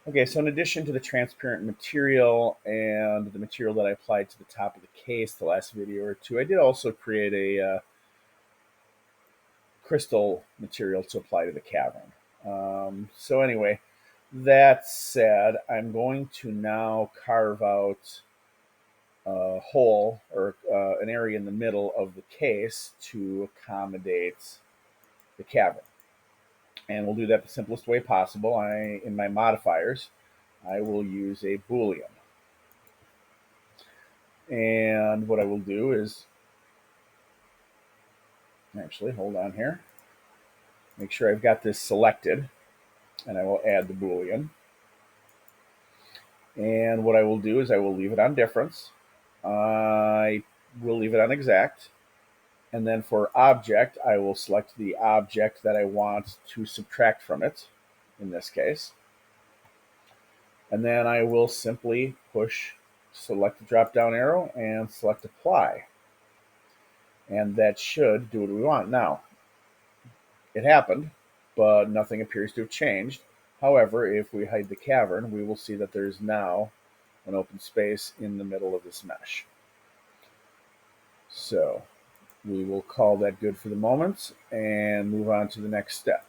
Okay, so in addition to the transparent material and the material that I applied to the top of the case the last video or two, I did also create a crystal material to apply to the cavern. So anyway, that said, I'm going to now carve out a hole or an area in the middle of the case to accommodate the cavern. And we'll do that the simplest way possible. In my modifiers, I will use a Boolean. And what I will do is, actually, hold on here, make sure I've got this selected, and I will add the Boolean. And what I will do is I will leave it on difference. I will leave it on exact. And then for object, I will select the object that I want to subtract from it, in this case. And then I will simply select the drop down arrow and select apply. And that should do what we want. Now, it happened, but nothing appears to have changed. However, if we hide the cavern, we will see that there's now an open space in the middle of this mesh. So we will call that good for the moment and move on to the next step.